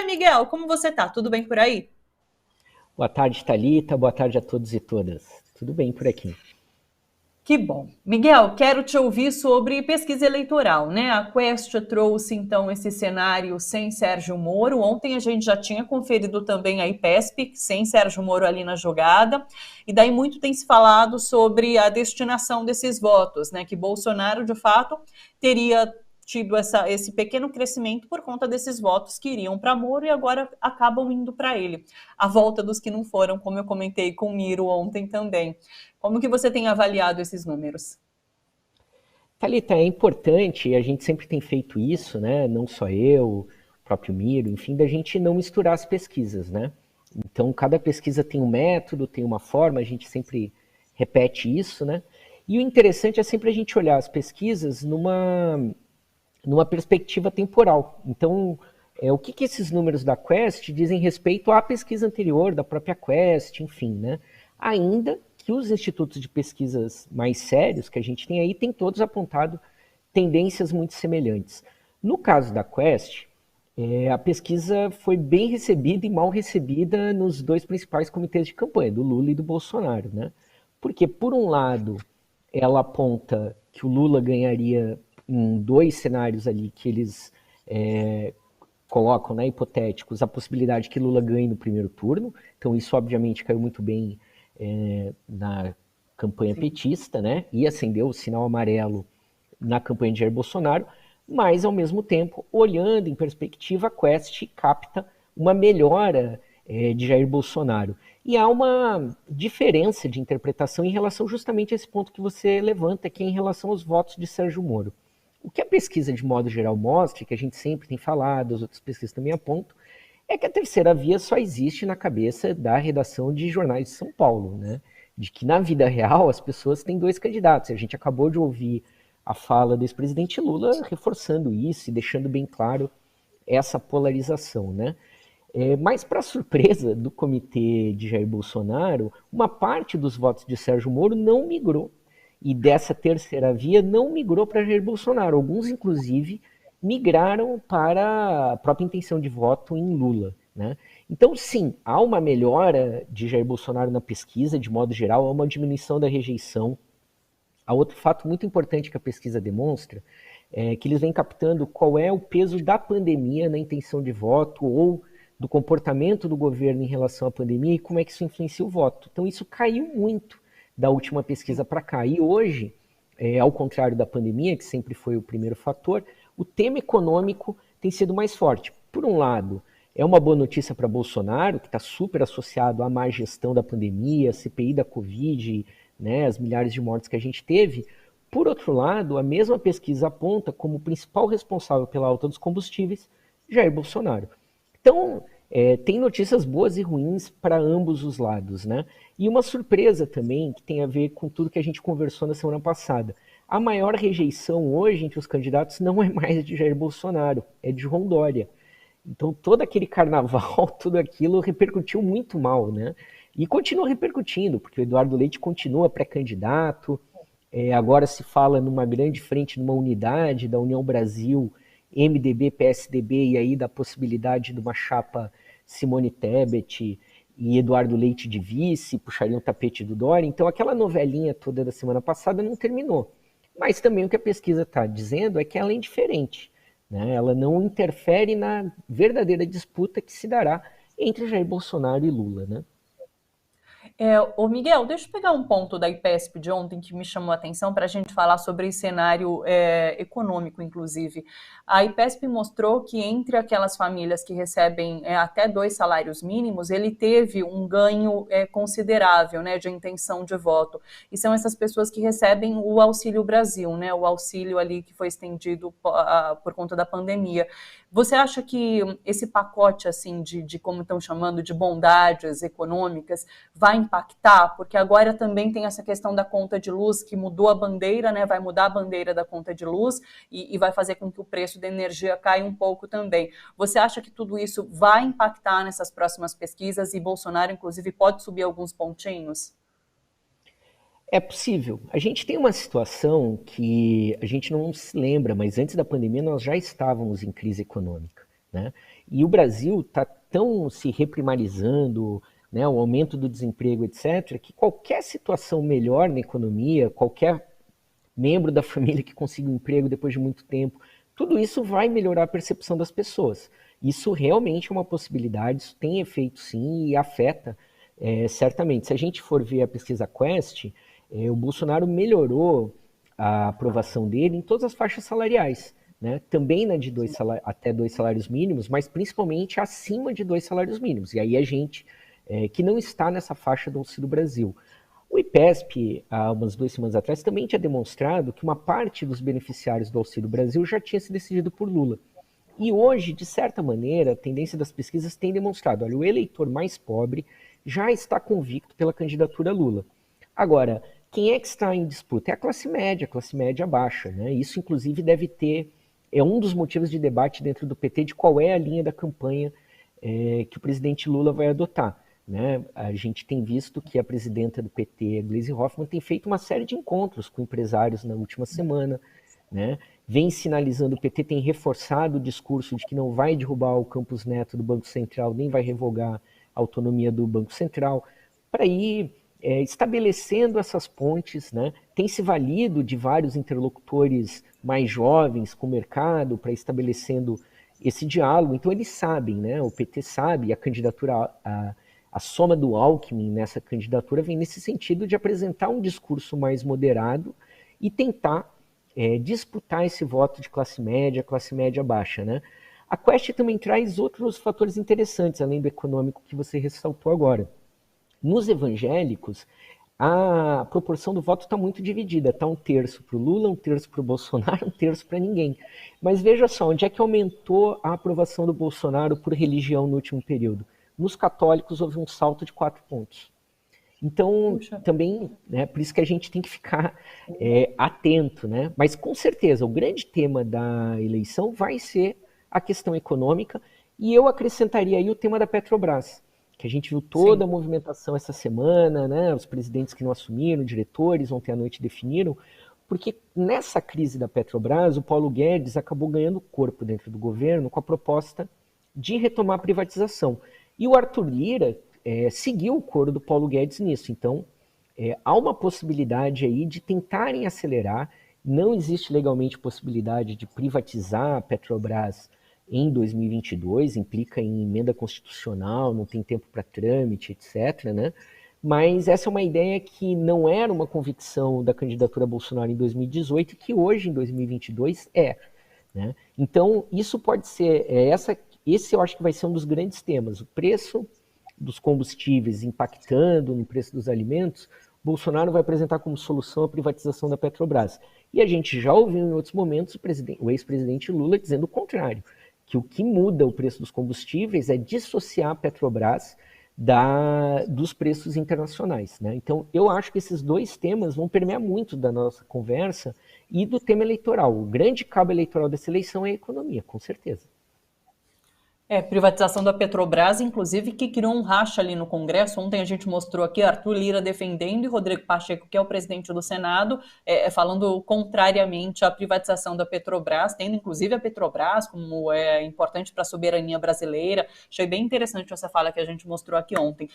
Miguel, como você tá? Tudo bem por aí? Boa tarde, Thalita. Boa tarde a todos e todas. Tudo bem por aqui? Que bom. Miguel, quero te ouvir sobre pesquisa eleitoral, né? A Quest trouxe então esse cenário sem Sérgio Moro. Ontem a gente já tinha conferido também a IPESP, sem Sérgio Moro ali na jogada. E daí muito tem se falado sobre a destinação desses votos, né? Que Bolsonaro, de fato, teria tido esse pequeno crescimento por conta desses votos que iriam para Moro e agora acabam indo para ele. A volta dos que não foram, como eu comentei com o Miro ontem também. Como que você tem avaliado esses números? Thalita, é importante, a gente sempre tem feito isso, né? Não só eu, o próprio Miro, enfim, da gente não misturar as pesquisas, né? Então, cada pesquisa tem um método, tem uma forma, a gente sempre repete isso, né? E o interessante é sempre a gente olhar as pesquisas numa perspectiva temporal. Então, o que esses números da Quest dizem respeito à pesquisa anterior, da própria Quest, enfim, né? Ainda que os institutos de pesquisas mais sérios que a gente tem aí, têm todos apontado tendências muito semelhantes. No caso da Quest, a pesquisa foi bem recebida e mal recebida nos dois principais comitês de campanha, do Lula e do Bolsonaro, né? Porque, por um lado, ela aponta que o Lula ganharia em dois cenários ali que eles colocam, né, hipotéticos, a possibilidade que Lula ganhe no primeiro turno. Então isso obviamente caiu muito bem na campanha Sim. petista, né, e acendeu o sinal amarelo na campanha de Jair Bolsonaro, mas ao mesmo tempo, olhando em perspectiva, a Quest capta uma melhora de Jair Bolsonaro. E há uma diferença de interpretação em relação justamente a esse ponto que você levanta, que é em relação aos votos de Sérgio Moro. O que a pesquisa, de modo geral, mostra, que a gente sempre tem falado, as outras pesquisas também apontam, é que a terceira via só existe na cabeça da redação de jornais de São Paulo, né? De que na vida real as pessoas têm dois candidatos. A gente acabou de ouvir a fala do ex-presidente Lula reforçando isso e deixando bem claro essa polarização, né? Mas, para surpresa do comitê de Jair Bolsonaro, uma parte dos votos de Sérgio Moro não migrou. E dessa terceira via não migrou para Jair Bolsonaro. Alguns, inclusive, migraram para a própria intenção de voto em Lula. Né? Então, sim, há uma melhora de Jair Bolsonaro na pesquisa, de modo geral, há uma diminuição da rejeição. Há outro fato muito importante que a pesquisa demonstra é que eles vêm captando qual é o peso da pandemia na intenção de voto ou do comportamento do governo em relação à pandemia e como é que isso influencia o voto. Então isso caiu muito da última pesquisa para cá. E hoje, ao contrário da pandemia, que sempre foi o primeiro fator, o tema econômico tem sido mais forte. Por um lado, é uma boa notícia para Bolsonaro, que está super associado à má gestão da pandemia, CPI da Covid, né, as milhares de mortes que a gente teve. Por outro lado, a mesma pesquisa aponta como principal responsável pela alta dos combustíveis Jair Bolsonaro. Então, tem notícias boas e ruins para ambos os lados, né? E uma surpresa também, que tem a ver com tudo que a gente conversou na semana passada. A maior rejeição hoje entre os candidatos não é mais de Jair Bolsonaro, é de João Dória. Então, todo aquele carnaval, tudo aquilo repercutiu muito mal, né? E continua repercutindo, porque o Eduardo Leite continua pré-candidato, agora se fala numa grande frente, numa unidade da União Brasil, MDB, PSDB, e aí da possibilidade de uma chapa Simone Tebet e Eduardo Leite de vice, puxariam o tapete do Dória. Então aquela novelinha toda da semana passada não terminou. Mas também o que a pesquisa está dizendo é que ela é indiferente. Né? Ela não interfere na verdadeira disputa que se dará entre Jair Bolsonaro e Lula. Né? Ô Miguel, deixa eu pegar um ponto da IPESP de ontem que me chamou a atenção para a gente falar sobre esse cenário econômico, inclusive. A IPESP mostrou que entre aquelas famílias que recebem até 2 salários mínimos, ele teve um ganho considerável, né, de intenção de voto. E são essas pessoas que recebem o Auxílio Brasil, né, o auxílio ali que foi estendido por conta da pandemia. Você acha que esse pacote, assim, de como estão chamando, de bondades econômicas, vai impactar? Porque agora também tem essa questão da conta de luz, que mudou a bandeira, né? Vai mudar a bandeira da conta de luz e vai fazer com que o preço da energia caia um pouco também. Você acha que tudo isso vai impactar nessas próximas pesquisas e Bolsonaro, inclusive, pode subir alguns pontinhos? É possível. A gente tem uma situação que a gente não se lembra, mas antes da pandemia nós já estávamos em crise econômica. Né? E o Brasil está tão se reprimarizando, né, o aumento do desemprego, etc., que qualquer situação melhor na economia, qualquer membro da família que consiga um emprego depois de muito tempo, tudo isso vai melhorar a percepção das pessoas. Isso realmente é uma possibilidade, isso tem efeito sim e afeta certamente. Se a gente for ver a pesquisa Quest, o Bolsonaro melhorou a aprovação dele em todas as faixas salariais, né? Também na de até 2 salários mínimos, mas principalmente acima de 2 salários mínimos. E aí a gente que não está nessa faixa do Auxílio Brasil. O IPESP, há umas 2 semanas atrás, também tinha demonstrado que uma parte dos beneficiários do Auxílio Brasil já tinha sido decidido por Lula. E hoje, de certa maneira, a tendência das pesquisas tem demonstrado, olha, o eleitor mais pobre já está convicto pela candidatura Lula. Agora, quem é que está em disputa? É a classe média baixa, né? Isso, inclusive, deve ter, é um dos motivos de debate dentro do PT de qual é a linha da campanha que o presidente Lula vai adotar. Né? A gente tem visto que a presidenta do PT, Gleisi Hoffmann, tem feito uma série de encontros com empresários na última semana, né? Vem sinalizando, o PT tem reforçado o discurso de que não vai derrubar o Campos Neto do Banco Central, nem vai revogar a autonomia do Banco Central, para ir estabelecendo essas pontes, né? Tem se valido de vários interlocutores mais jovens com o mercado para estabelecendo esse diálogo. Então eles sabem, né? O PT sabe, a candidatura a soma do Alckmin nessa candidatura vem nesse sentido de apresentar um discurso mais moderado e tentar disputar esse voto de classe média baixa, né? A Quest também traz outros fatores interessantes, além do econômico que você ressaltou agora. Nos evangélicos, a proporção do voto está muito dividida. Está 1/3 para o Lula, 1/3 para o Bolsonaro, 1/3 para ninguém. Mas veja só, onde é que aumentou a aprovação do Bolsonaro por religião no último período? Nos católicos houve um salto de 4 pontos. Então, também, né, por isso que a gente tem que ficar atento, né? Mas com certeza, o grande tema da eleição vai ser a questão econômica, e eu acrescentaria aí o tema da Petrobras, que a gente viu toda a movimentação essa semana, né? Os presidentes que não assumiram, diretores, ontem à noite definiram, porque nessa crise da Petrobras, o Paulo Guedes acabou ganhando corpo dentro do governo com a proposta de retomar a privatização. E o Arthur Lira seguiu o coro do Paulo Guedes nisso. Então, há uma possibilidade aí de tentarem acelerar. Não existe legalmente possibilidade de privatizar a Petrobras em 2022, implica em emenda constitucional, não tem tempo para trâmite, etc., né? Mas essa é uma ideia que não era uma convicção da candidatura Bolsonaro em 2018 e que hoje, em 2022, né? Então, isso pode ser, esse eu acho que vai ser um dos grandes temas, o preço dos combustíveis impactando no preço dos alimentos. Bolsonaro vai apresentar como solução a privatização da Petrobras. E a gente já ouviu em outros momentos o ex-presidente Lula dizendo o contrário, que o que muda o preço dos combustíveis é dissociar a Petrobras dos preços internacionais, né? Então, eu acho que esses dois temas vão permear muito da nossa conversa e do tema eleitoral. O grande cabo eleitoral dessa eleição é a economia, com certeza. Privatização da Petrobras, inclusive, que criou um racha ali no Congresso. Ontem a gente mostrou aqui Arthur Lira defendendo e Rodrigo Pacheco, que é o presidente do Senado, falando contrariamente à privatização da Petrobras, tendo inclusive a Petrobras como importante para a soberania brasileira. Achei bem interessante essa fala que a gente mostrou aqui ontem.